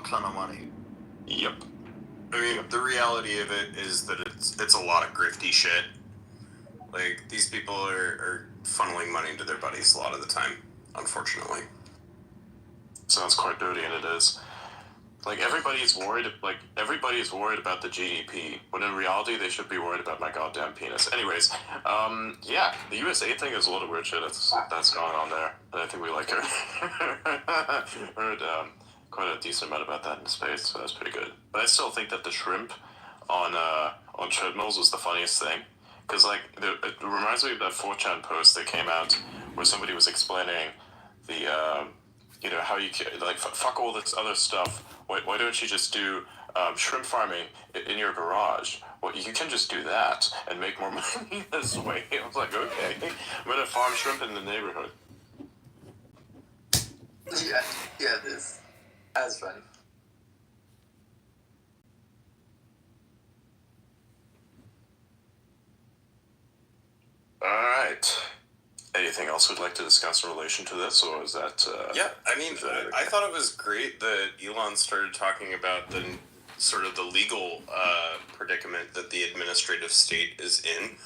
ton of money. Yep. I mean, the reality of it is that it's a lot of grifty shit. Like, these people are funneling money to their buddies a lot of the time, unfortunately. Sounds quite dirty, and it is. Like, everybody's worried about the GDP, when in reality, they should be worried about my goddamn penis. Anyways, yeah, the USA thing is a lot of weird shit that's going on there, and I think we like heard quite a decent amount about that in space, so that's pretty good. But I still think that the shrimp on treadmills was the funniest thing, because, like, it reminds me of that 4chan post that came out where somebody was explaining the, you know, how you can, like, fuck all this other stuff. Why don't you just do shrimp farming in your garage? Well, you can just do that and make more money this way. I was like, okay, I'm gonna farm shrimp in the neighborhood. Yeah, this. That's funny. Alright. Anything else we'd like to discuss in relation to this, or is that... Yeah, I mean, I thought it was great that Elon started talking about the sort of the legal predicament that the administrative state is in.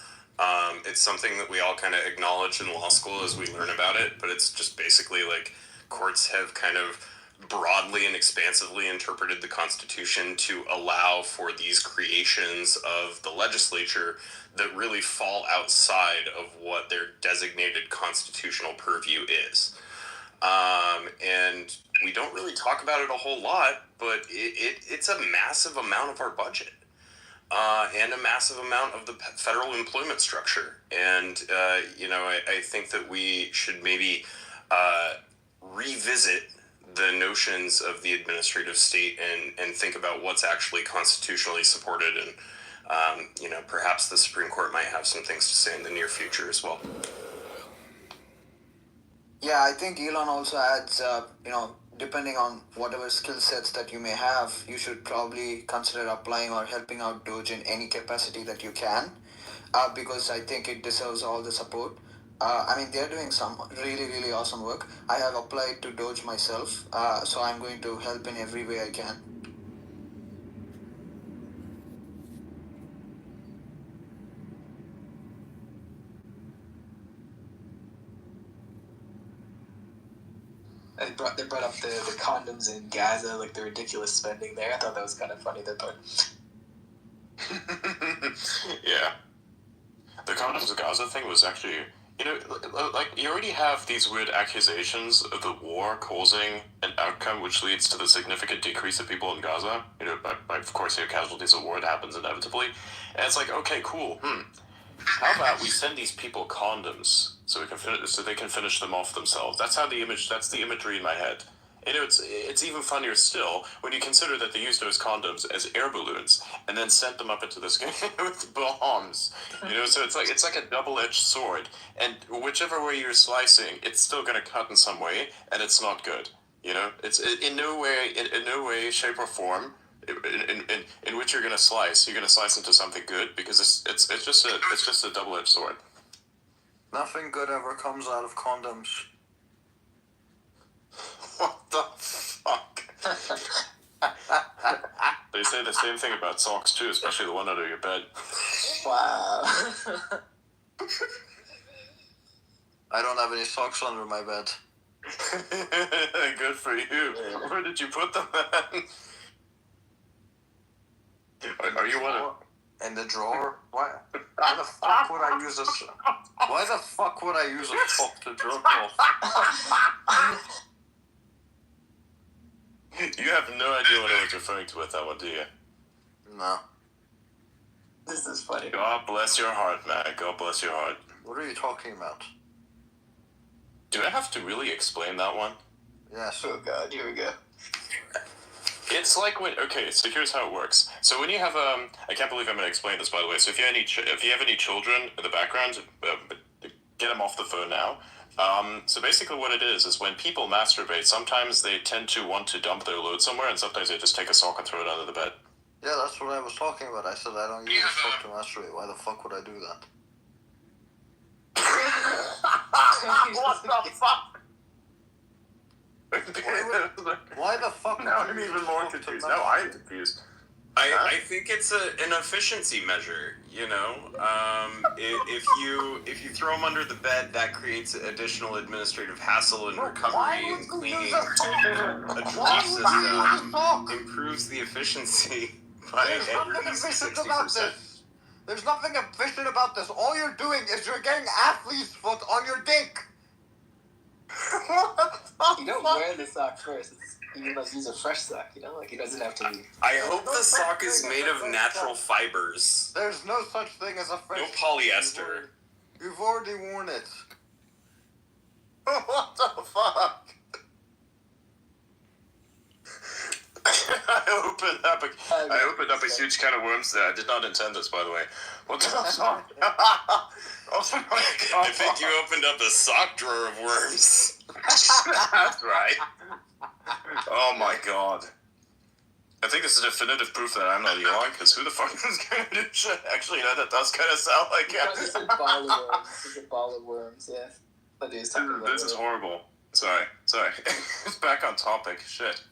It's something that we all kind of acknowledge in law school as we learn about it, but it's just basically like courts have kind of broadly and expansively interpreted the Constitution to allow for these creations of the legislature that really fall outside of what their designated constitutional purview is. And we don't really talk about it a whole lot, but it's a massive amount of our budget. And a massive amount of the federal employment structure. And, you know, I think that we should maybe revisit the notions of the administrative state and think about what's actually constitutionally supported. And, you know, perhaps the Supreme Court might have some things to say in the near future as well. Yeah, I think Elon also adds, you know, depending on whatever skill sets that you may have, you should probably consider applying or helping out Doge in any capacity that you can, because I think it deserves all the support. I mean, they're doing some really, really awesome work. I have applied to Doge myself, so I'm going to help in every way I can. They brought up the condoms in Gaza, like the ridiculous spending there. I thought that was kind of funny, that part. Yeah. The condoms in Gaza thing was actually, you know, like, you already have these weird accusations of the war causing an outcome which leads to the significant decrease of people in Gaza. You know, by of course, you know, casualties of war, it happens inevitably. And it's like, okay, cool, how about we send these people condoms so they can finish them off themselves? That's the imagery in my head. You know, it's even funnier still when you consider that they used those condoms as air balloons and then sent them up into the sky with bombs. You know, so it's like a double-edged sword, and whichever way you're slicing, it's still going to cut in some way, and it's not good. You know, it's in no way, shape, or form in which you're going to slice into something good, because it's just a double-edged sword. Nothing good ever comes out of condoms. What the fuck? They say the same thing about socks too, especially the one under your bed. Wow. I don't have any socks under my bed. Good for you. Where did you put them then? Are you one of... In the drawer? Why the fuck would I use a... Why the fuck would I use a sock to jerk off? You have no idea what I was referring to with that one, do you? No. This is funny. God bless your heart, man. God bless your heart. What are you talking about? Do I have to really explain that one? Yes. Oh god, here we go. It's like when... Okay, so here's how it works. So when you have... I can't believe I'm going to explain this, by the way. So if you have any children in the background, get them off the phone now. So basically what it is when people masturbate, sometimes they tend to want to dump their load somewhere, and sometimes they just take a sock and throw it under the bed. Yeah, that's what I was talking about. I said I don't use a sock to masturbate. Why the fuck would I do that? What the fuck? Why the fuck? Now I'm even more confused. Now I'm confused. I think it's an efficiency measure. You know, if you throw them under the bed, that creates additional administrative hassle and recovery and cleaning. A drawer system improves the efficiency by There's nothing at least efficient 60%. about this. There's nothing efficient about this. All you're doing is you're getting athlete's foot on your dick. You don't wear the sock first. You must use a fresh sock, you know? Like, it doesn't have to be... I hope the sock is made of natural fibers. There's no such thing as a fresh No polyester. You've already worn it. What the fuck? I opened up a huge can of worms there. I did not intend this, by the way. What the fuck? Oh my god. I think you opened up a sock drawer of worms. That's right. Oh my god. I think this is definitive proof that I'm not Elon, because who the fuck is going to do shit? Actually, that does kind of sound like This is a ball of worms. This is a ball of worms, yeah. But This is horrible. Sorry. It's back on topic. Shit.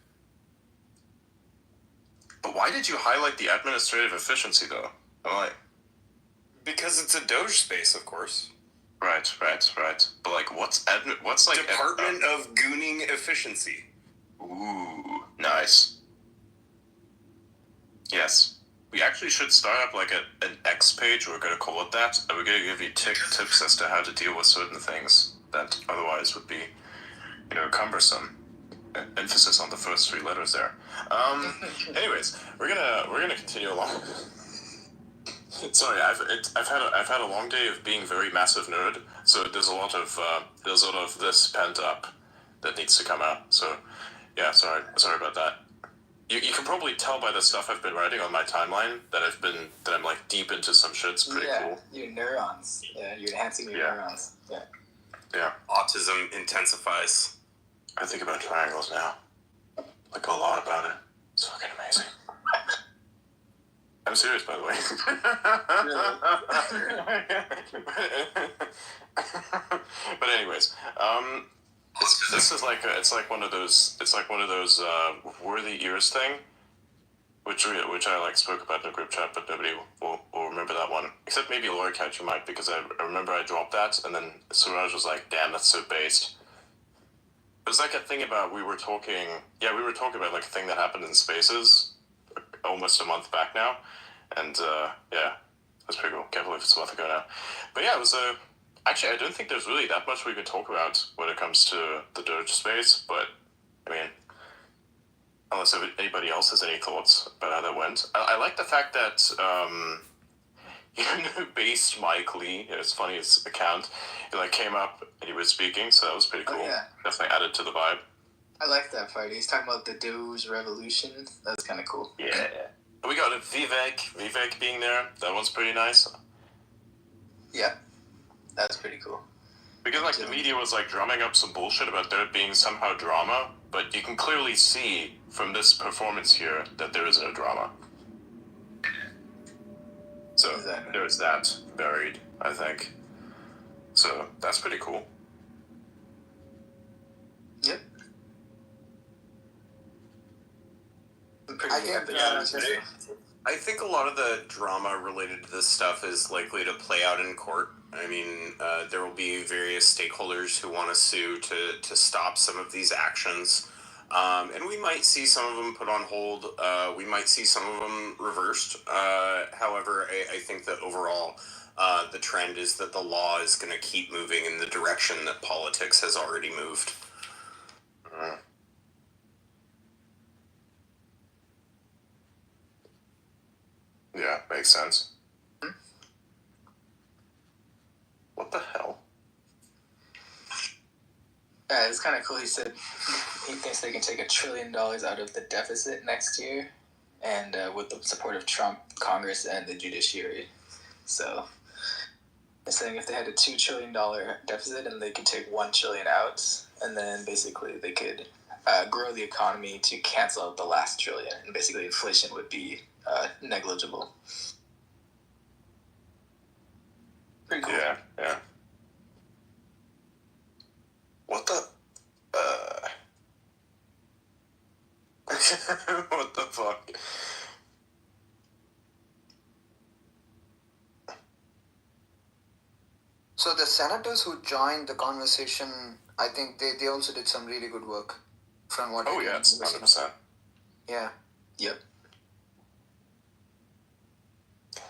But why did you highlight the administrative efficiency, though? Because it's a Doge space, of course. Right. But like, what's like Department of Gooning Efficiency. Ooh, nice. Yes. We actually should start up like an X page, we're going to call it that, and we're going to give you tips as to how to deal with certain things that otherwise would be, cumbersome. Emphasis on the first three letters there. Anyways, we're gonna continue along. Sorry, I've had a long day of being very massive nerd, so there's a lot of this pent up that needs to come out. So yeah, sorry about that. You can probably tell by the stuff I've been writing on my timeline that I'm like deep into some shit. It's pretty cool. Your neurons. Yeah, you're enhancing your neurons. Yeah. Yeah. Autism intensifies. I think about triangles now. Like a lot about it. It's fucking amazing. I'm serious, by the way. But anyways, it's like one of those worthy ears thing, which I like spoke about in a group chat, but nobody will remember that one, except maybe Laura Catcher might, because I remember I dropped that, and then Suraj was like, "Damn, that's so based." It was like a thing about we were talking about like a thing that happened in Spaces almost a month back now, and that's pretty cool. Can't believe it's a month ago now. But yeah, it was actually I don't think there's really that much we can talk about when it comes to the Doge space, but I mean, unless anybody else has any thoughts about how that went. I like the fact that based Mike Lee, it's funny, his account, he like came up and he was speaking, so that was pretty cool. Oh, yeah. Definitely added to the vibe. I like that part. He's talking about the Doge revolution. That's kind of cool. Yeah. We got a Vivek being there. That one's pretty nice. Yeah, that's pretty cool. Because like the media was like drumming up some bullshit about there being somehow drama, but you can clearly see from this performance here that there is no drama. So there's that buried, I think. So that's pretty cool. Yep. I think a lot of the drama related to this stuff is likely to play out in court. I mean, there will be various stakeholders who want to sue to stop some of these actions. And we might see some of them put on hold. We might see some of them reversed. However, I think that overall, the trend is that the law is going to keep moving in the direction that politics has already moved. Yeah, makes sense. What the hell? Yeah, it's kind of cool. He said he thinks they can take $1 trillion out of the deficit next year, and with the support of Trump, Congress, and the judiciary. So they're saying if they had a $2 trillion deficit and they could take $1 trillion out, and then basically they could grow the economy to cancel out the last trillion, and basically inflation would be negligible. Pretty cool. Yeah. What the? What the fuck? So the senators who joined the conversation, I think they also did some really good work from what I Oh can yeah, it's understand. 100%. Yeah. Yep.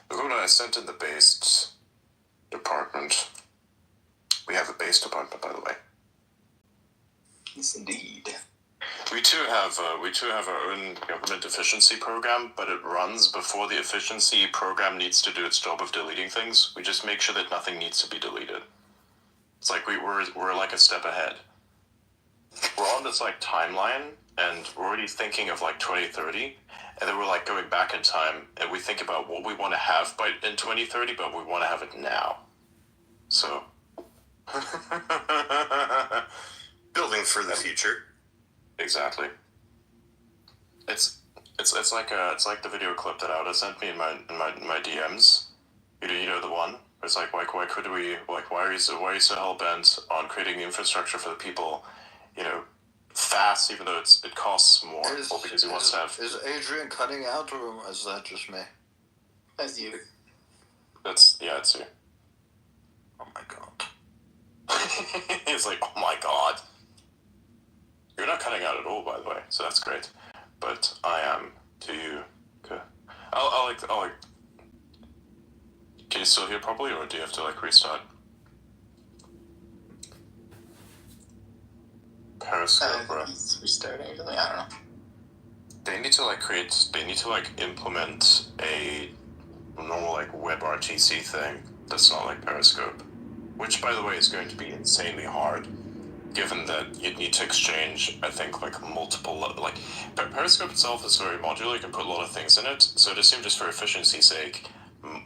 Look what I sent in the base department. We have a base department, by the way. Yes, indeed. We too have our own government efficiency program, but it runs before the efficiency program needs to do its job of deleting things. We just make sure that nothing needs to be deleted. It's like we're like a step ahead. We're on this like timeline, and we're already thinking of like 2030, and then we're like going back in time, and we think about what we want to have by in 2030, but we want to have it now. So. Building for the future. Exactly. It's like the video clip that Auda sent me in my DMs. You know the one. It's like why could we why are you so hell bent on creating the infrastructure for the people, fast even though it costs more, or because he wants to have. Is Adrian cutting out, or is that just me? That's you. It's you. Oh my god. He's like, oh my god. You're not cutting out at all, by the way, so that's great. But I am to you. Okay. I'll like. Can you still hear properly, or do you have to like restart? Periscope, bro. He's restarting or something. I don't know. They need to implement a normal like WebRTC thing that's not like Periscope, which by the way is going to be insanely hard, given that you'd need to exchange, I think, like multiple like Periscope itself is very modular. You can put a lot of things in it, so I'd assume just for efficiency's sake,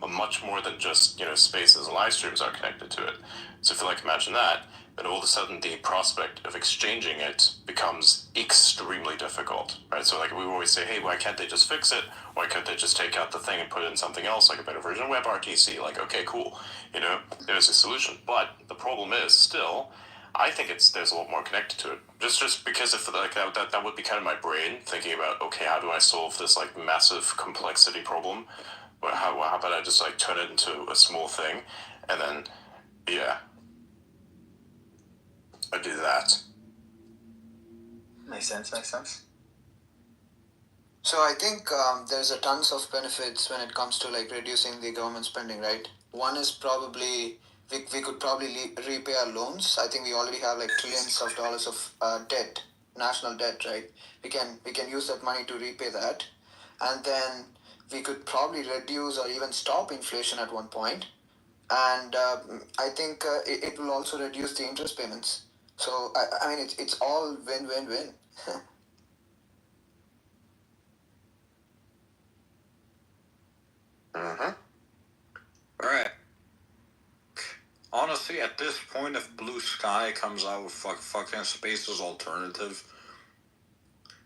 much more than just spaces and live streams are connected to it. So if you like imagine that, then all of a sudden the prospect of exchanging it becomes extremely difficult, right? So like we always say, hey, why can't they just fix it? Why can't they just take out the thing and put in something else, like a better version of WebRTC? Like, okay, cool, there's a solution. But the problem is still, I think there's a lot more connected to it. Just because if like that would be kind of my brain thinking about, okay, how do I solve this like massive complexity problem? But how about I just like turn it into a small thing, and then I do that. Makes sense. So I think there's a tons of benefits when it comes to like reducing the government spending, right? One is probably we could probably repay our loans. I think we already have like trillions of dollars of debt, national debt, right? We can use that money to repay that, and then we could probably reduce or even stop inflation at one point. And I think it will also reduce the interest payments. So I mean it's all win-win-win. Alright. Honestly, at this point, if Blue Sky comes out with fucking Space's alternative,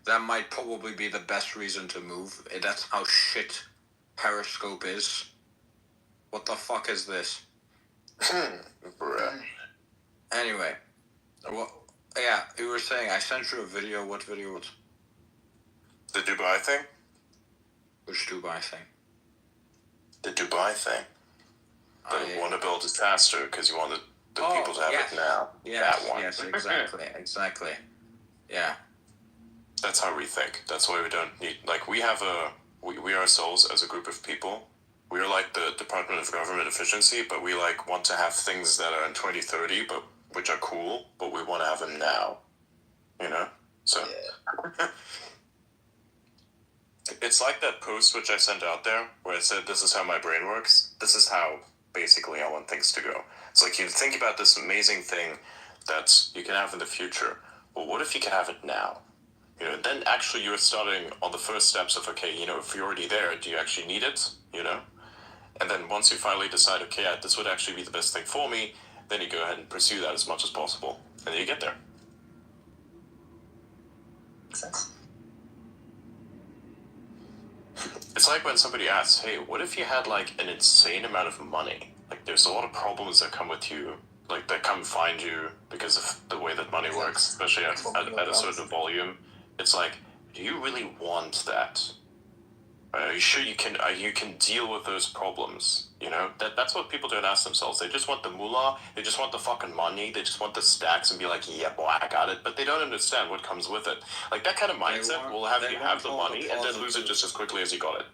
that might probably be the best reason to move. That's how shit Periscope is. What the fuck is this? Bruh. Anyway. Well, yeah, you were saying, I sent you a video. What video was The Dubai thing? Which Dubai thing? The Dubai thing. That you want to build it faster because you want the people to have it now. Yes, that one. yes, exactly. Yeah. That's how we think. That's why we don't need, like, we ourselves as a group of people, we are like the Department of Government Efficiency, but we like want to have things that are in 2030, but which are cool, but we want to have them now. So it's like that post which I sent out there where it said, this is how my brain works. This is how basically I want things to go. It's like you think about this amazing thing that you can have in the future. Well, what if you can have it now? Then actually you're starting on the first steps of, okay, if you're already there, do you actually need it? And then once you finally decide, okay, this would actually be the best thing for me, then you go ahead and pursue that as much as possible. And then you get there. Makes sense. It's like when somebody asks, hey, what if you had like an insane amount of money? Like there's a lot of problems that come with you, like that come find you because of the way that money works, especially at a certain volume. It's like, do you really want that? Are you sure you can deal with those problems? You know, that's what people don't ask themselves. They just want the moolah, they just want the fucking money, they just want the stacks and be like, yeah, boy, I got it. But they don't understand what comes with it. Like, that kind of mindset will have you have the money and then lose it just as quickly as you got it.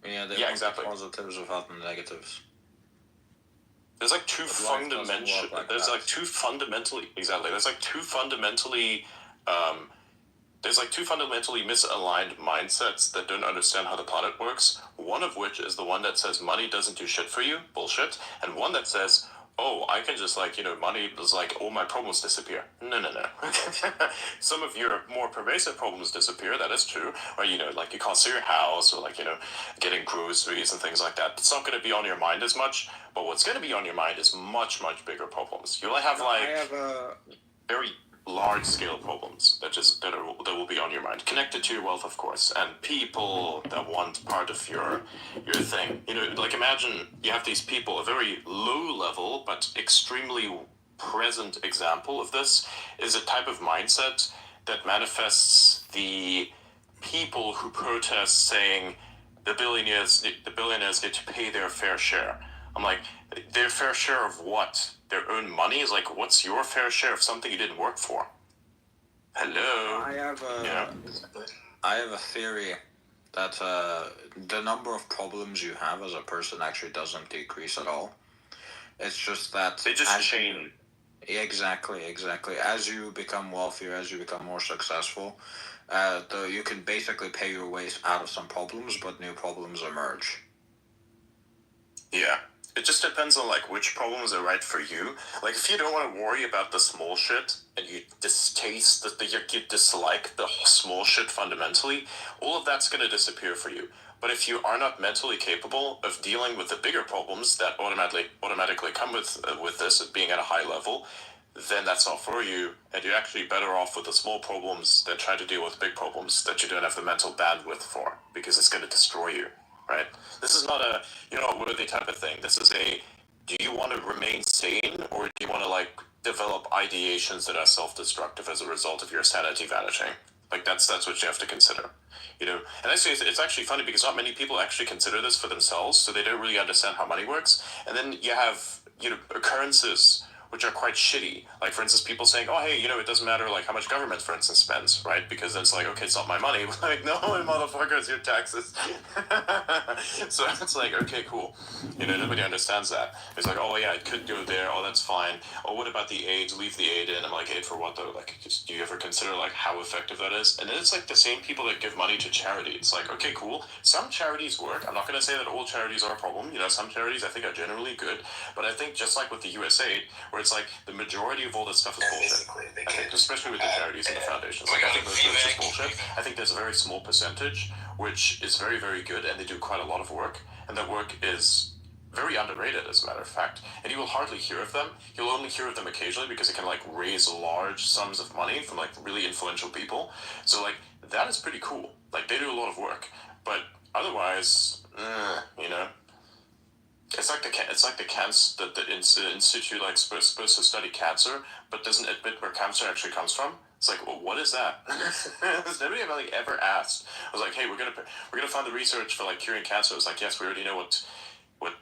Yeah, they Yeah, want exactly. the positives without the negatives. There's like two fundamental. There's that. like two fundamentally exactly. There's like two fundamentally. There's like two fundamentally misaligned mindsets that don't understand how the planet works. One of which is the one that says money doesn't do shit for you, bullshit, and one that says, oh, I can just like, you know, money is like, all my problems disappear. No. Some of your more pervasive problems disappear, that is true. Or, you know, like you can't see your house, or like, you know, getting groceries and things like that. It's not going to be on your mind as much, but what's going to be on your mind is much, much bigger problems. You'll have very large-scale problems that will be on your mind, connected to your wealth, of course, and people that want part of your thing. You know, like imagine you have these people. A very low-level but extremely present example of this is a type of mindset that manifests the people who protest saying the billionaires get to pay their fair share. I'm like, their fair share of what? Their own money? Is like, what's your fair share of something you didn't work for? Hello. I have a theory that the number of problems you have as a person actually doesn't decrease at all. It's just that they just change. Exactly. As you become wealthier, as you become more successful, you can basically pay your ways out of some problems, but new problems emerge. Yeah. It just depends on like which problems are right for you. Like if you don't want to worry about the small shit and you distaste you dislike the small shit fundamentally, all of that's going to disappear for you. But if you are not mentally capable of dealing with the bigger problems that automatically come with this being at a high level, then that's not for you, and you're actually better off with the small problems than try to deal with big problems that you don't have the mental bandwidth for, because it's going to destroy you. Right? This is not a, you know, worthy type of thing. This is a, do you want to remain sane, or do you want to like develop ideations that are self-destructive as a result of your sanity vanishing? Like that's what you have to consider. You know, and actually it's actually funny because not many people actually consider this for themselves, so they don't really understand how money works. And then you have, you know, occurrences which are quite shitty. Like, for instance, people saying, oh, hey, you know, it doesn't matter, like, how much government, for instance, spends, right? Because then it's like, okay, it's not my money. Like, no, motherfuckers, your taxes. So it's like, okay, cool. You know, nobody understands that. It's like, oh, yeah, it could go there. Oh, that's fine. Oh, what about the aid? Leave the aid in. I'm like, aid for what, though? Like, do you ever consider, like, how effective that is? And then it's like the same people that give money to charity. It's like, okay, cool. Some charities work. I'm not going to say that all charities are a problem. You know, some charities I think are generally good. But I think just like with the USAID, where it's like the majority of all this stuff is bullshit. I think, especially with the charities and the foundations. Like, I think most of it's just bullshit. I think there's a very small percentage which is very, very good, and they do quite a lot of work. And that work is very underrated, as a matter of fact. And you will hardly hear of them. You'll only hear of them occasionally because it can, like, raise large sums of money from, like, really influential people. So, like, that is pretty cool. Like, they do a lot of work. But otherwise, you know, it's like the cancer the institute like supposed to study cancer, but doesn't admit where cancer actually comes from. It's like, well, what is that? Nobody ever asked. I was like, hey, we're gonna find the research for like curing cancer. It's like, yes, we already know what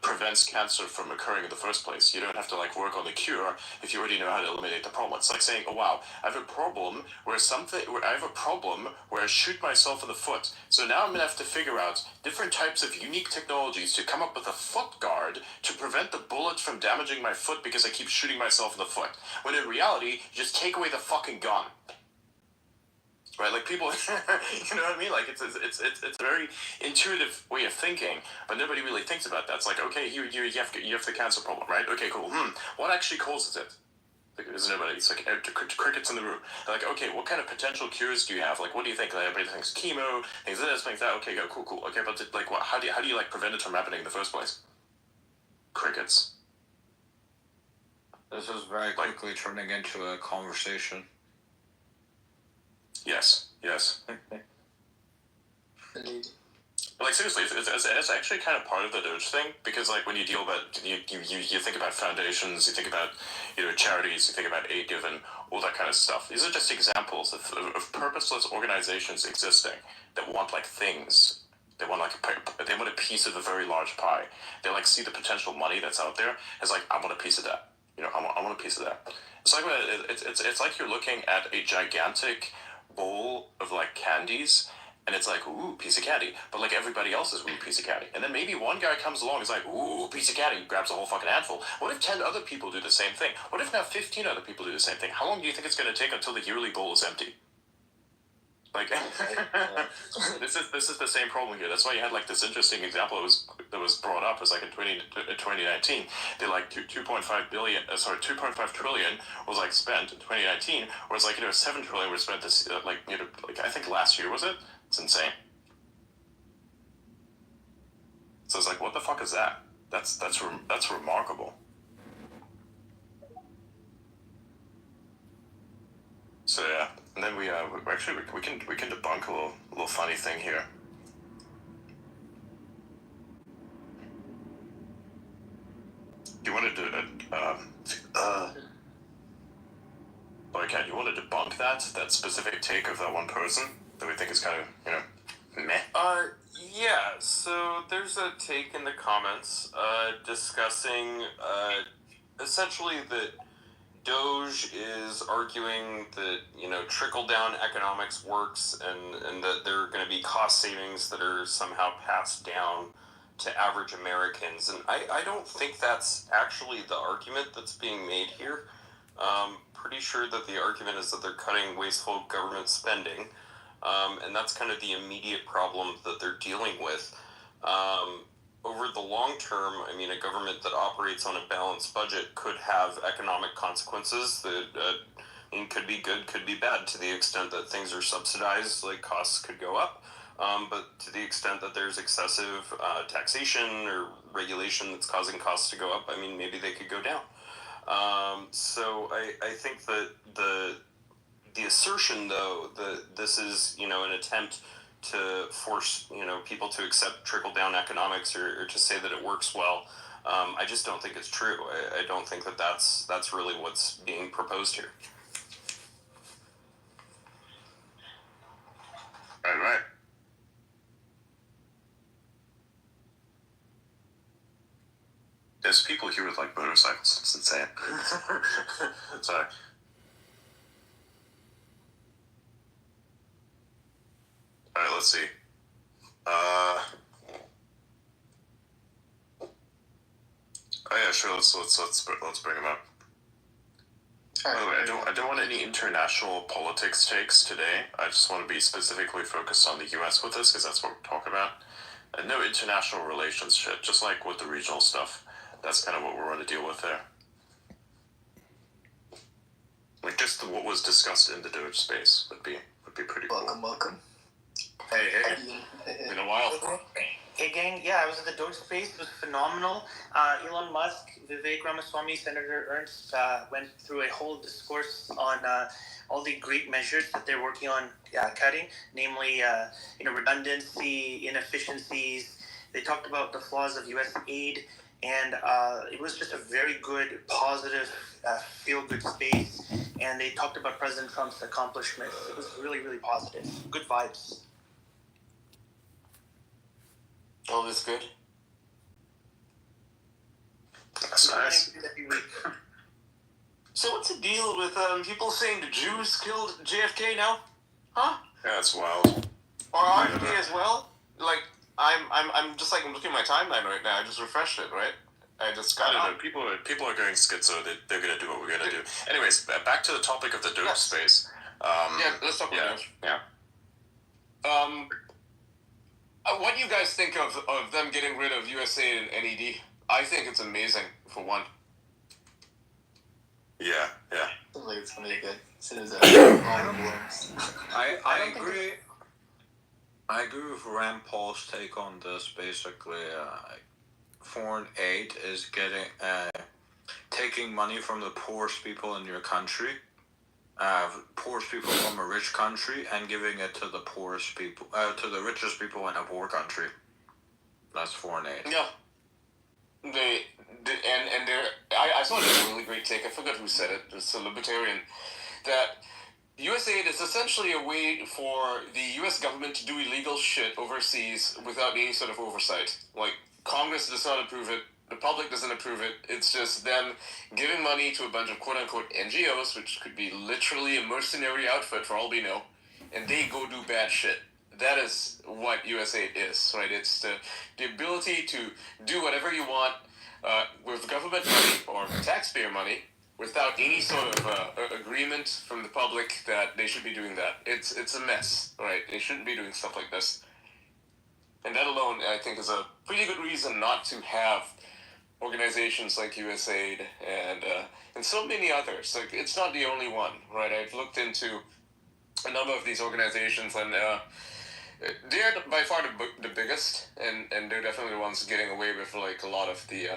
prevents cancer from occurring in the first place. You don't have to like work on the cure if you already know how to eliminate the problem. It's like saying, oh wow, I have a problem where I shoot myself in the foot. So now I'm gonna have to figure out different types of unique technologies to come up with a foot guard to prevent the bullet from damaging my foot because I keep shooting myself in the foot. When in reality, you just take away the fucking gun. Right, like people, you know what I mean? Like it's a very intuitive way of thinking, but nobody really thinks about that. It's like, okay, you have the cancer problem, right? Okay, cool. What actually causes it? There's nobody. It's like crickets in the room. They're like, okay, what kind of potential cures do you have? Like, what do you think? Like, everybody thinks chemo, things this, things that. Okay, go, cool. Okay, but like, what? How do you like prevent it from happening in the first place? Crickets. This is very quickly turning into a conversation. Yes. Indeed. Like seriously, it's actually kind of part of the Doge thing, because like when you deal about you think about foundations, you think about charities, you think about aid given, all that kind of stuff. These are just examples of purposeless organizations existing that want like things. They want they want a piece of a very large pie. They like see the potential money that's out there as like, I want a piece of that. I want a piece of that. It's like it's like you're looking at a gigantic bowl of like candies, and it's like, ooh, piece of candy. But like everybody else is, ooh, piece of candy. And then maybe one guy comes along and is like, ooh, piece of candy, grabs a whole fucking handful. What if 10 other people do the same thing? What if now 15 other people do the same thing? How long do you think it's going to take until the yearly bowl is empty? Like, this is the same problem here. That's why you had like this interesting example that was brought up. It was like in 2019, they like 2.5 trillion was like spent in 2019, whereas like 7 trillion was spent this like I think last year, was it? It's insane. So it's like, what the fuck is that? That's remarkable. So yeah, and then we can debunk a little funny thing here. You wanted to Kat, you want to debunk that specific take of that one person that we think is kind of meh? Yeah, so there's a take in the comments discussing essentially that Doge is arguing that trickle-down economics works, and that there are going to be cost savings that are somehow passed down to average Americans. And I don't think that's actually the argument that's being made here. Pretty sure that the argument is that they're cutting wasteful government spending. And that's kind of the immediate problem that they're dealing with. Over the long term, I mean, a government that operates on a balanced budget could have economic consequences that could be good, could be bad, to the extent that things are subsidized, like costs could go up. But to the extent that there's excessive taxation or regulation that's causing costs to go up, I mean, maybe they could go down. So I think that the assertion, though, that this is, an attempt to force, people to accept trickle-down economics or to say that it works well, I just don't think it's true. I don't think that that's really what's being proposed here. Right. There's people here with like motorcycles. It's insane. Sorry. All right, let's see. Oh yeah, sure. Let's bring him up. By the way, I don't want any international politics takes today. I just want to be specifically focused on the U.S. with this, because that's what we're talking about. And no international relations shit, just like with the regional stuff. That's kind of what we're going to deal with there. Like just what was discussed in the Doge space would be pretty cool. Welcome. Hey. Been a while. Hey gang, yeah, I was at the Doge space. It was phenomenal. Elon Musk, Vivek Ramaswamy, Senator Ernst went through a whole discourse on all the great measures that they're working on cutting, namely, redundancy, inefficiencies. They talked about the flaws of U.S. aid, and it was just a very good, positive, feel-good space. And they talked about President Trump's accomplishments. It was really, really positive. Good vibes. All is good. That's nice. So what's the deal with people saying the Jews killed JFK now? Huh? Yeah, that's wild. Or RFK as well? Like, I'm just like looking at my timeline right now. I just refreshed it, right? I just got I don't know. People are going schizo. They're going to do what we're going to do. Anyways, back to the topic of the Doge space. Let's talk about Doge. Yeah. What do you guys think of them getting rid of USA and NED? I think it's amazing, for one. Yeah. I think it's gonna be good. As soon as I agree. I agree with Rand Paul's take on this. Basically, foreign aid is taking money from the poorest people in your country, poorest people from a rich country, and giving it to the poorest people, to the richest people in a poor country. That's foreign aid. Yeah. I saw a really great take. I forgot who said it. It's a libertarian that USAID is essentially a way for the U.S. government to do illegal shit overseas without any sort of oversight. Like, Congress does not approve it, the public doesn't approve it. It's just them giving money to a bunch of quote-unquote NGOs, which could be literally a mercenary outfit for all we know, and they go do bad shit. That is what USAID is, right? It's the ability to do whatever you want with government money or taxpayer money without any sort of agreement from the public that they should be doing that. It's a mess, right? They shouldn't be doing stuff like this. And that alone, I think, is a pretty good reason not to have organizations like USAID and so many others. Like, it's not the only one, right? I've looked into a number of these organizations, and they're by far the biggest, and they're definitely the ones getting away with like a lot of the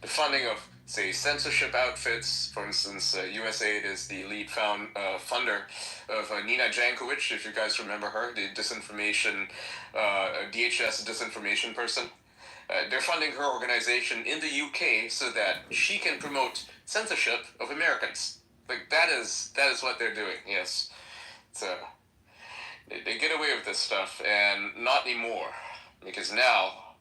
funding of, say, censorship outfits. For instance, USAID is the lead funder of Nina Jankovic, if you guys remember her, the disinformation, DHS disinformation person. They're funding her organization in the UK so that she can promote censorship of Americans. Like, that is what they're doing. Yes, it's they get away with this stuff, and not anymore, because now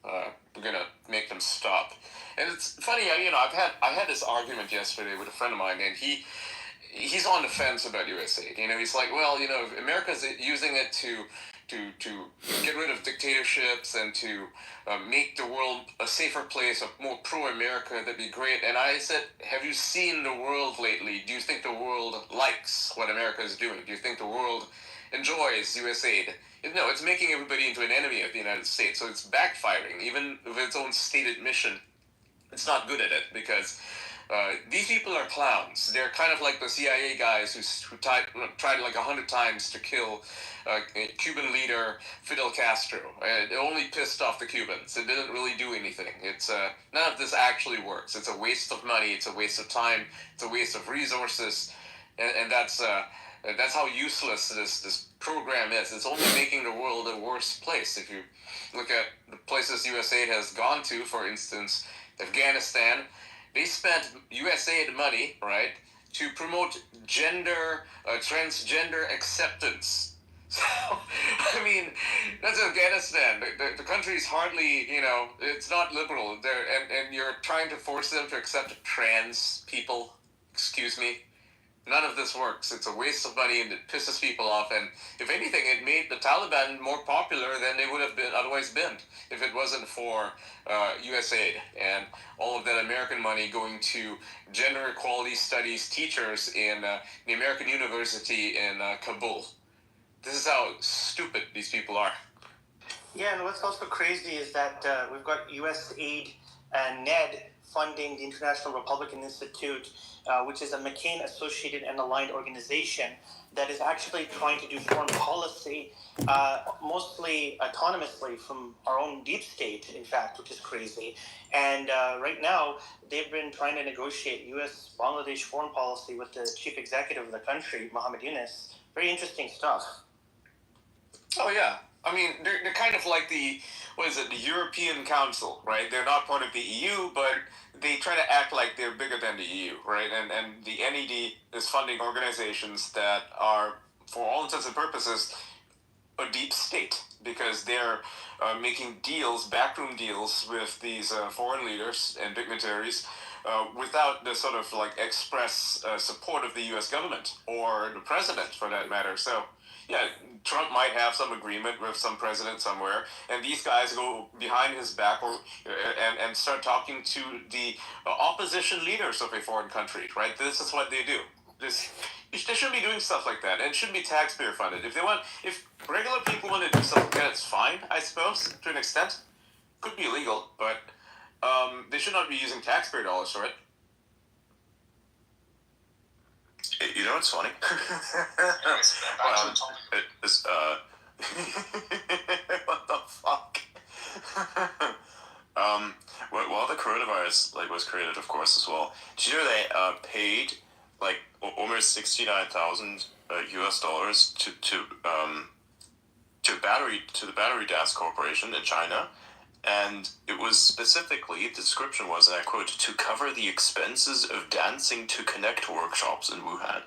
we're gonna make them stop. And it's funny, I had this argument yesterday with a friend of mine, and he's on the fence about USAID. He's like, well, if America's using it to get rid of dictatorships and to make the world a safer place, a more pro-America, that'd be great. And I said, have you seen the world lately? Do you think the world likes what America is doing? Do you think the world enjoys USAID? No, it's making everybody into an enemy of the United States. So it's backfiring. Even with its own stated mission, it's not good at it, because these people are clowns. They're kind of like the CIA guys who tried like 100 times to kill Cuban leader Fidel Castro. It only pissed off the Cubans. It didn't really do anything. It's none of this actually works. It's a waste of money. It's a waste of time. It's a waste of resources, and that's how useless this program is. It's only making the world a worse place. If you look at the places USAID has gone to, for instance, Afghanistan, they spent USAID money, right, to promote transgender acceptance. So, I mean, that's Afghanistan. The country's hardly, it's not liberal. And you're trying to force them to accept trans people. Excuse me. None of this works. It's a waste of money, and it pisses people off. And if anything, it made the Taliban more popular than they would have otherwise been if it wasn't for USAID and all of that American money going to gender equality studies teachers in the American University in Kabul. This is how stupid these people are. Yeah, and what's also crazy is that we've got USAID and NED funding the International Republican Institute, which is a McCain-associated and aligned organization that is actually trying to do foreign policy mostly autonomously from our own deep state, in fact, which is crazy. And right now, they've been trying to negotiate U.S.-Bangladesh foreign policy with the chief executive of the country, Mohammed Yunus. Very interesting stuff. Oh, yeah. I mean, they're kind of like the European Council, right? They're not part of the EU, but they try to act like they're bigger than the EU, right? And the NED is funding organizations that are, for all intents and purposes, a deep state, because they're making deals, backroom deals, with these foreign leaders and dignitaries without the sort of like express support of the U.S. government or the president, for that matter. So, yeah, Trump might have some agreement with some president somewhere, and these guys go behind his back and start talking to the opposition leaders of a foreign country, right? This is what they do. They shouldn't be doing stuff like that, and it shouldn't be taxpayer funded. If regular people want to do something like that, it's fine, I suppose, to an extent. Could be illegal, but they should not be using taxpayer dollars for it. You know what's funny? What the fuck? While the coronavirus was created, of course, as well. Did you know they paid almost $69,000 US dollars to the Battery Gas Corporation in China And it was specifically, the description was, and I quote, to cover the expenses of dancing to connect workshops in Wuhan.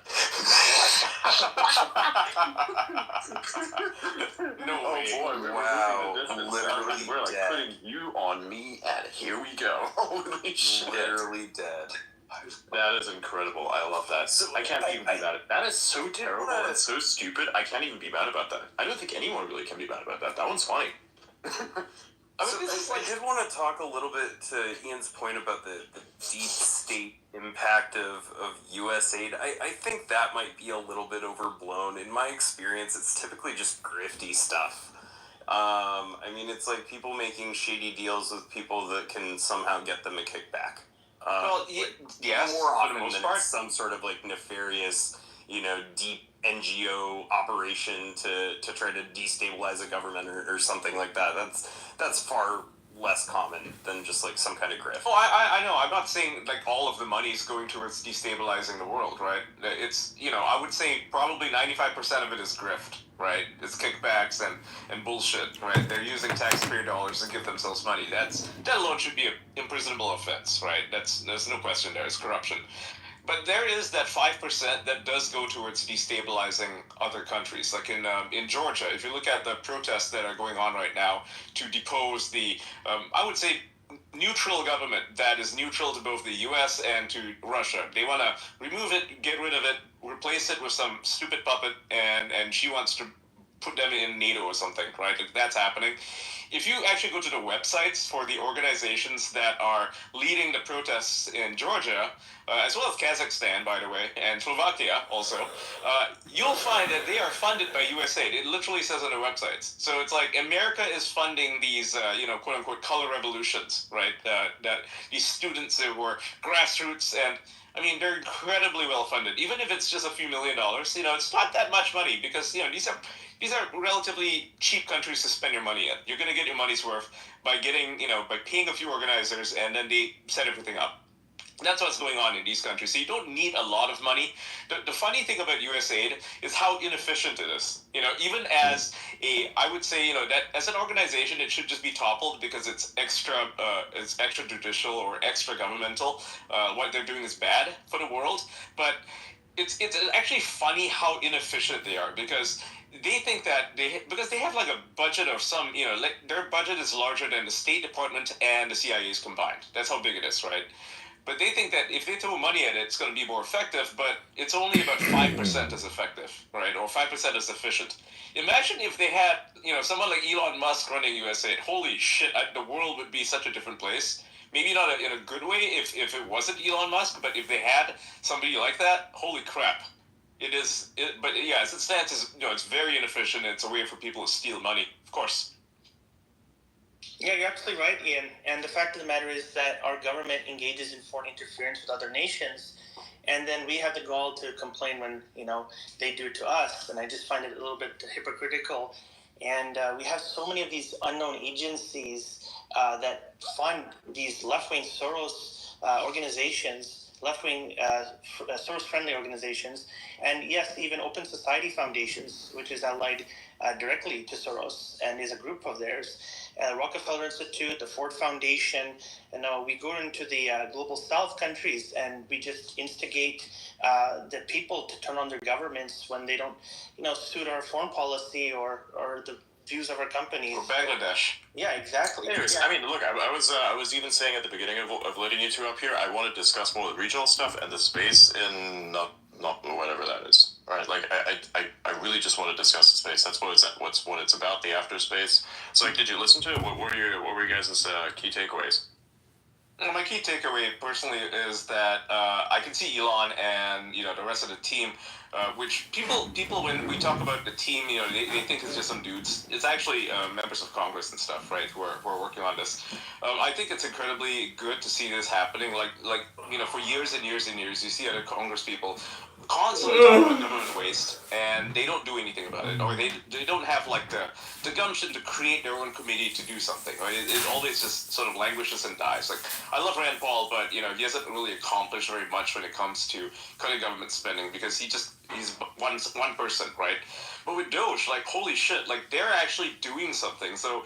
No way. Oh boy, Wow. Literally We're like dead. putting you on me, and here we go. Holy shit. Literally dead. That is incredible. I love that. I can't even be mad at that. Is so terrible and so stupid. I can't even be mad about that. I don't think anyone really can be mad about that. That one's funny. I did want to talk a little bit to Ian's point about the deep state impact of U.S. aid. I think that might be a little bit overblown. In my experience, it's typically just grifty stuff. I mean, it's like people making shady deals with people that can somehow get them a kickback. Yes, More for often the most than part. it's some sort of like nefarious, deep NGO operation to try to destabilize a government or something like that. That's far less common than just like some kind of grift. Oh, I know. I'm not saying like all of the money is going towards destabilizing the world, right? It's, I would say probably 95% of it is grift, right? It's kickbacks and bullshit, right? They're using taxpayer dollars to give themselves money. That alone should be an imprisonable offense, right? There's no question there. It's corruption. But there is that 5% that does go towards destabilizing other countries. Like in Georgia, if you look at the protests that are going on right now to depose the, I would say, neutral government that is neutral to both the U.S. and to Russia. They want to remove it, get rid of it, replace it with some stupid puppet, and she wants to put them in NATO or something, right? Like, that's happening. If you actually go to the websites for the organizations that are leading the protests in Georgia, as well as Kazakhstan, by the way, and Slovakia also, you'll find that they are funded by USAID. It literally says on their websites. So it's like America is funding these, quote unquote, color revolutions, right? That these students who were grassroots, and I mean, they're incredibly well funded. Even if it's just a few $1 million, it's not that much money because, these are relatively cheap countries to spend your money in. You're going to get your money's worth by by paying a few organizers, and then they set everything up. That's what's going on in these countries. So you don't need a lot of money. The funny thing about USAID is how inefficient it is. Even as I would say, that as an organization, it should just be toppled because it's extrajudicial or extra governmental. What they're doing is bad for the world. But it's actually funny how inefficient they are because they think that because they have like a budget of some, like their budget is larger than the State Department and the CIA's combined. That's how big it is, right? But they think that if they throw money at it, it's going to be more effective, but it's only about 5% as effective, right? Or 5% as efficient. Imagine if they had, someone like Elon Musk running USAID. Holy shit, the world would be such a different place. Maybe not in a good way if it wasn't Elon Musk, but if they had somebody like that, holy crap. But yeah, as it stands, it's very inefficient. It's a way for people to steal money, of course. Yeah, you're absolutely right, Ian. And the fact of the matter is that our government engages in foreign interference with other nations, and then we have the gall to complain when they do it to us. And I just find it a little bit hypocritical. And we have so many of these unknown agencies that fund these left-wing Soros organizations, left-wing Soros-friendly organizations, and yes, even Open Society Foundations, which is allied directly to Soros and is a group of theirs. Rockefeller Institute, the Ford Foundation, we go into the global South countries and we just instigate the people to turn on their governments when they don't, suit our foreign policy or the views of our companies. Or Bangladesh. Yeah, exactly. Anyways, yeah. I mean, look, I was even saying at the beginning of letting you two up here, I want to discuss more of the regional stuff and the space in not whatever that is. All right, like I really just want to discuss the space. That's what it's about, the after space. So, like, did you listen to it? What were your guys' key takeaways? Well, my key takeaway personally is that I can see Elon and the rest of the team, which people when we talk about the team, they think it's just some dudes. It's actually members of Congress and stuff, right, who are working on this. I think it's incredibly good to see this happening. Like for years and years and years, you see other Congress people constantly talking about government waste, and they don't do anything about it, or they don't have like the gumption to create their own committee to do something. Right? It always just sort of languishes and dies. Like, I love Rand Paul, but he hasn't really accomplished very much when it comes to cutting government spending because he just he's one person, right? But with Doge, like holy shit, like they're actually doing something. So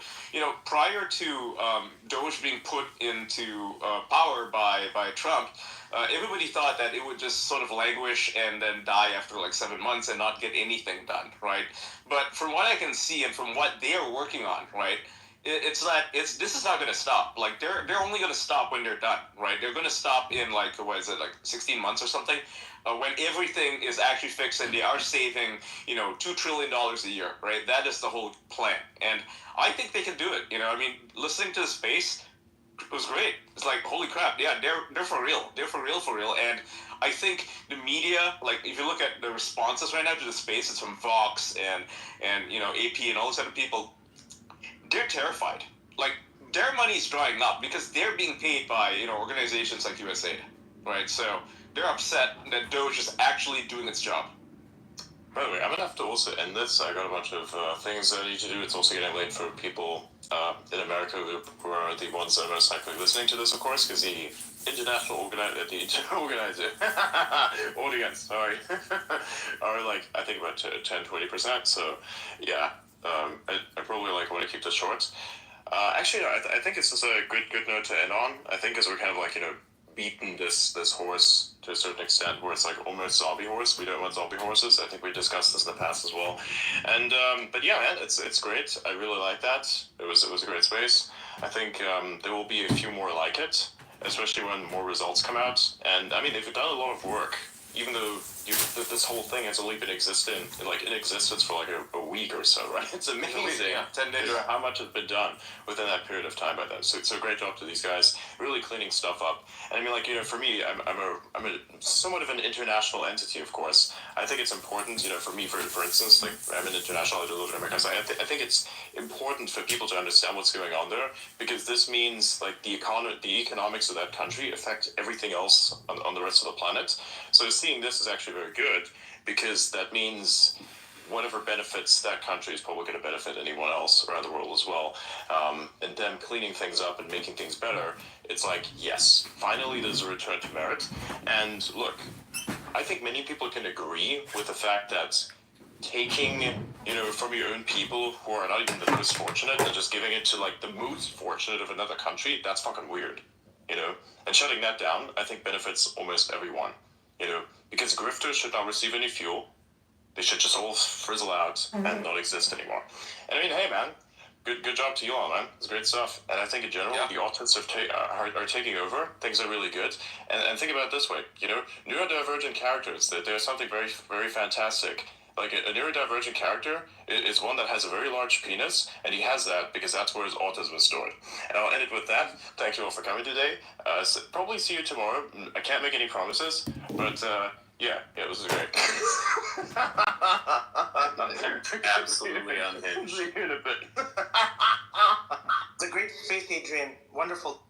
prior to Doge being put into power by Trump, everybody thought that it would just sort of languish and then die after like 7 months and not get anything done, right? But from what I can see and from what they are working on, right, this is not going to stop. Like they're only going to stop when they're done, right? They're going to stop in like what is it, like 16 months or something, when everything is actually fixed and they are saving $2 trillion a year, right? That is the whole plan, and I think they can do it. I mean, listening to the space was great. It's like holy crap, yeah, they're for real. They're for real, and I think the media, like if you look at the responses right now to the space, it's from Vox and AP and all those other people. They're terrified. Like their money's drying up because they're being paid by organizations like USAID, right? So they're upset that Doge is actually doing its job. By the way, I'm gonna have to also end this. I got a bunch of things that I need to do. It's also getting late for people in America who are the ones that are most likely listening to this, of course, because the international organizer audience, sorry, are like I think about 10-20%. So yeah, I probably want to keep this short. Actually, no, I think it's just a good note to end on. I think as we're kind of beaten this horse to a certain extent, where it's like almost zombie horse. We don't want zombie horses. I think we discussed this in the past as well. And but yeah, man, it's great. I really like that. It was a great space. I think there will be a few more like it, especially when more results come out. And I mean, they've done a lot of work, even though this whole thing has only been in existence for like a week or so, right? It's amazing. Yeah. 10 days. How much has been done within that period of time by them. So it's a great job to these guys, really cleaning stuff up. And I mean, for me, I'm a somewhat of an international entity, of course. I think it's important, for me, for instance, like I'm an international, I do live in America, so I think it's important for people to understand what's going on there, because this means like the economics of that country affect everything else on the rest of the planet. So seeing this is actually very good, because that means whatever benefits that country is probably going to benefit anyone else around the world as well. And them cleaning things up and making things better, it's like, yes, finally there's a return to merit. And look, I think many people can agree with the fact that taking, from your own people who are not even the most fortunate and just giving it to like the most fortunate of another country, that's fucking weird, And shutting that down, I think benefits almost everyone, because grifters should not receive any fuel. They should just all frizzle out and not exist anymore. And I mean, hey, man, good job to you all, man. It's great stuff. And I think in general, the authors are taking over. Things are really good. And think about it this way, neurodivergent characters, they're something very, very fantastic. Like a neurodivergent character is one that has a very large penis, and he has that because that's where his autism is stored. And I'll end it with that. Thank you all for coming today. So probably see you tomorrow. I can't make any promises, but yeah, this is great. Absolutely unhinged. See you in a bit. It's a great space, Adrian. Wonderful.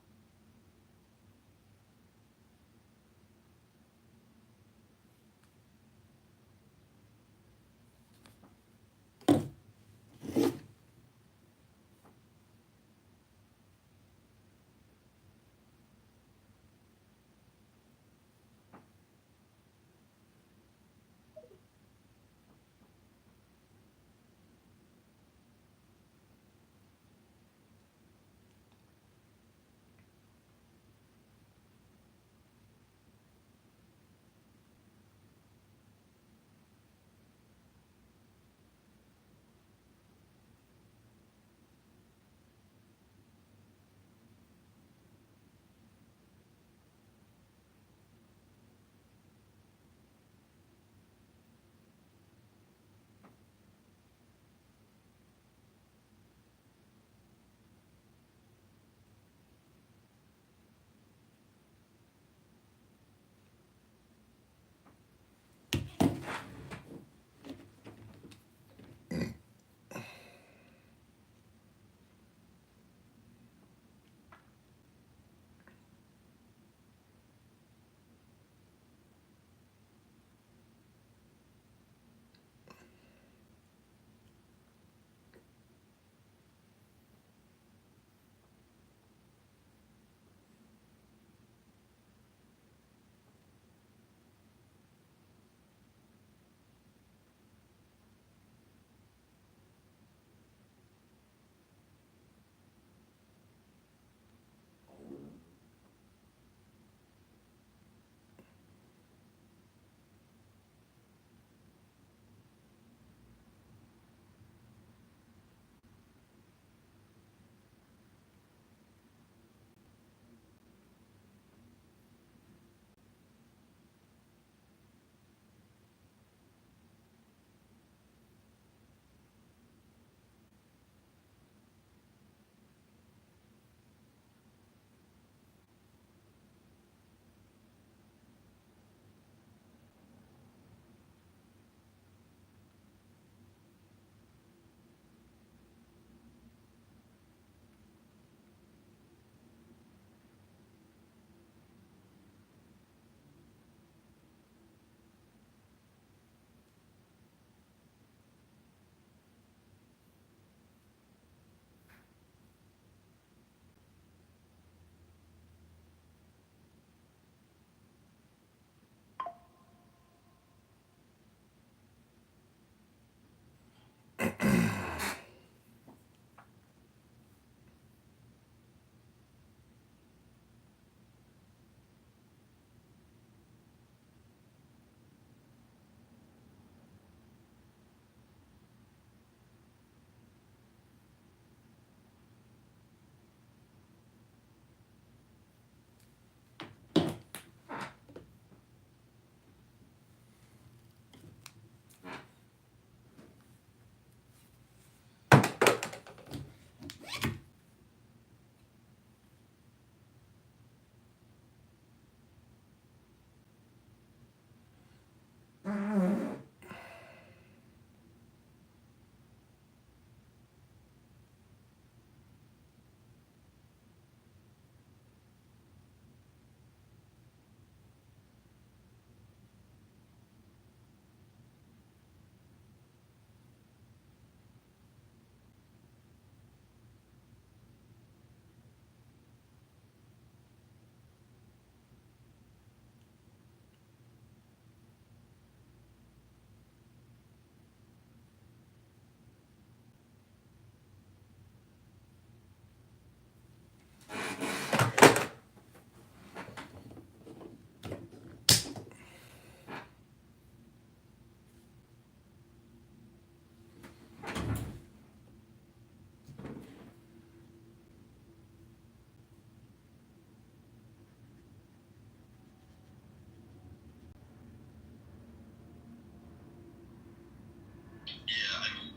Yeah, I think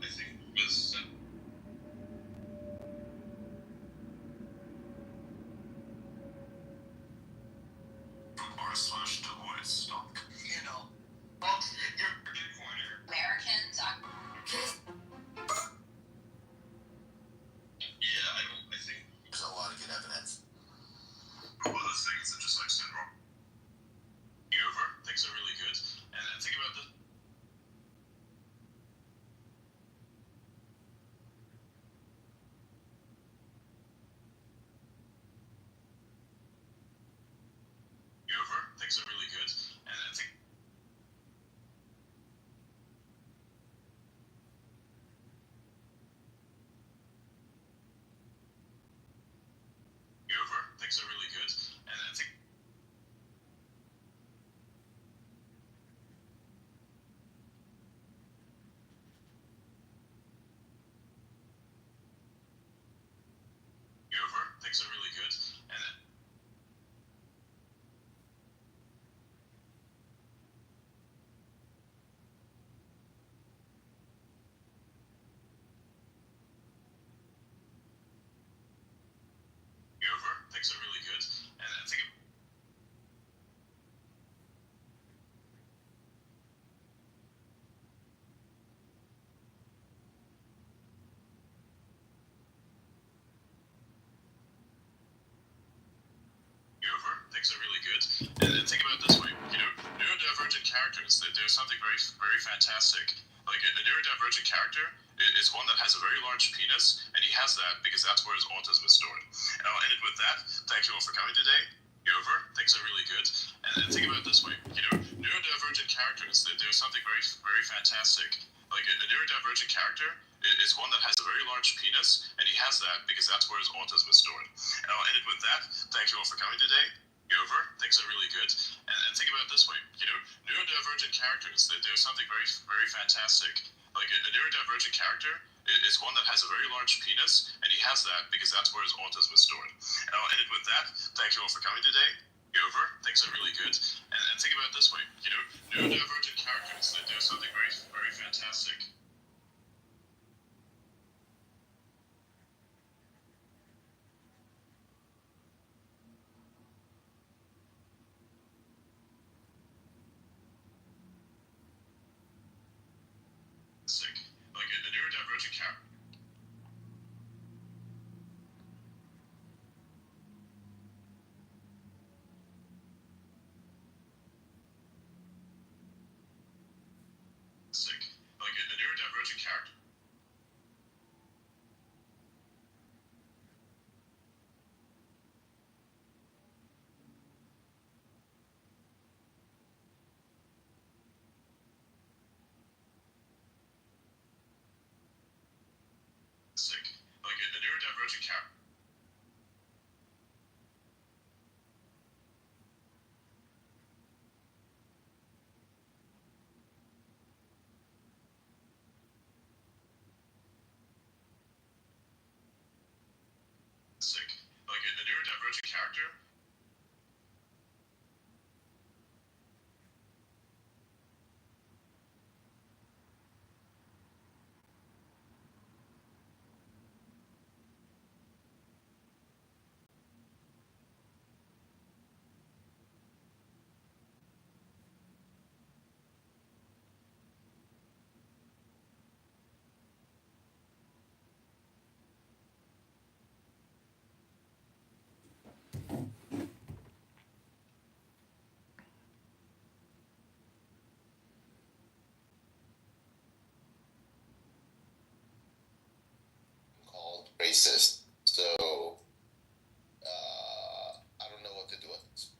this. R/Deloitte. You know, folks, you're a good pointer. Americans. Yeah, I think there's a lot of good evidence. One of the things that just like syndrome over, things are really good. And think about this. Over, things are really good. And think over, things are really good. And think over, things are really good. And over, things are really good. And think over, things are really good. And think about it this way, neurodivergent characters, there's something very, very fantastic. Like a neurodivergent character is one that has a very large penis, and he has that because that's where his autism is stored. And I'll end it with that. Thank you all for coming today. Over, things are really good. And think about it this way, neurodivergent characters, there's something very, very fantastic. Like a neurodivergent character is one that has a very large penis, and he has that because that's where his autism is stored. And I'll end it with that. Thank you all for coming today. Over, things are really good. And think about it this way, neurodivergent characters, there's something very, very fantastic. Like a neurodivergent character is one that has a very large penis, and he has that because that's where his autism is stored. And I'll end it with that. Thank you all for coming today. Over, things are really good. And think about it this way, neurodivergent characters, there's something very, very fantastic. Like a neurodivergent character. Like a neurodivergent character. Like a neurodivergent character. Like a neurodivergent character. Called racist. So I don't know what to do with this.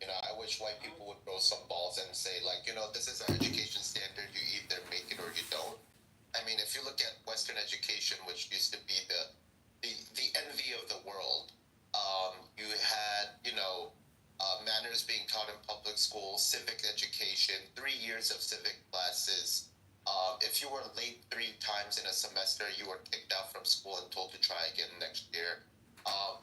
I wish white people would grow some balls and say, like, this is our education standard. You either make it or you don't. I mean, if you look at Western education, which used to be the envy of the world, you had, manners being taught in public schools, civic education, 3 years of civic classes. If you were late 3 times in a semester, you were kicked out from school and told to try again next year.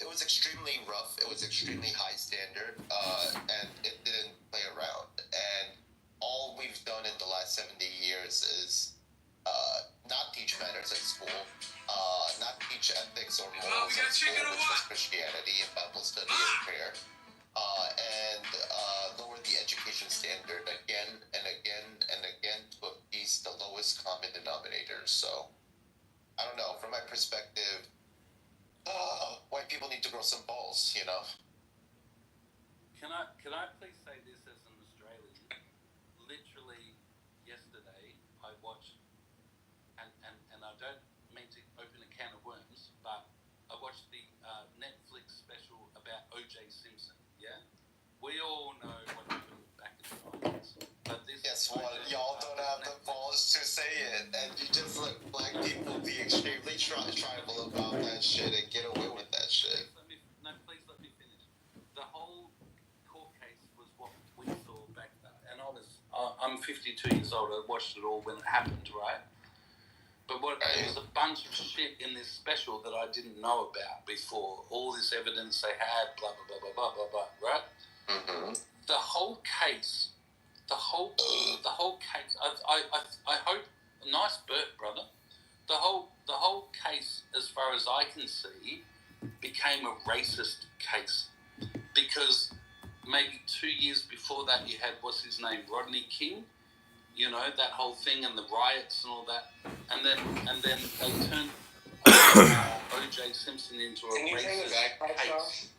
It was extremely rough. It was extremely high standard, and it didn't play around. And all we've done in the last 70 years is not teach manners at school, not teach ethics or morals at school, which was Christianity and Bible study and prayer, and lower the education standard again and again and again to appease the lowest common denominator. So, I don't know. From my perspective, white people need to grow some balls, you know? Can I please say this as an Australian? Literally yesterday I watched, and I don't mean to open a can of worms, but I watched the Netflix special about O.J. Simpson. Yeah, we all know what happened back in the 90s, but this. Guess what? Y'all don't have the balls to say it, and you just let black people be extremely tribal about that shit and get away with that shit. Please let me finish. The whole court case was what we saw back then, and I'm 52 years old. I watched it all when it happened, right? But there was a bunch of shit in this special that I didn't know about before. All this evidence they had, blah blah blah blah blah blah blah, right? Mm-hmm. The whole case. I hope. Nice Bert, brother. The whole case, as far as I can see, became a racist case because maybe 2 years before that you had what's his name, Rodney King. You know, that whole thing and the riots and all that, and then they turned O.J. Simpson into a racist case.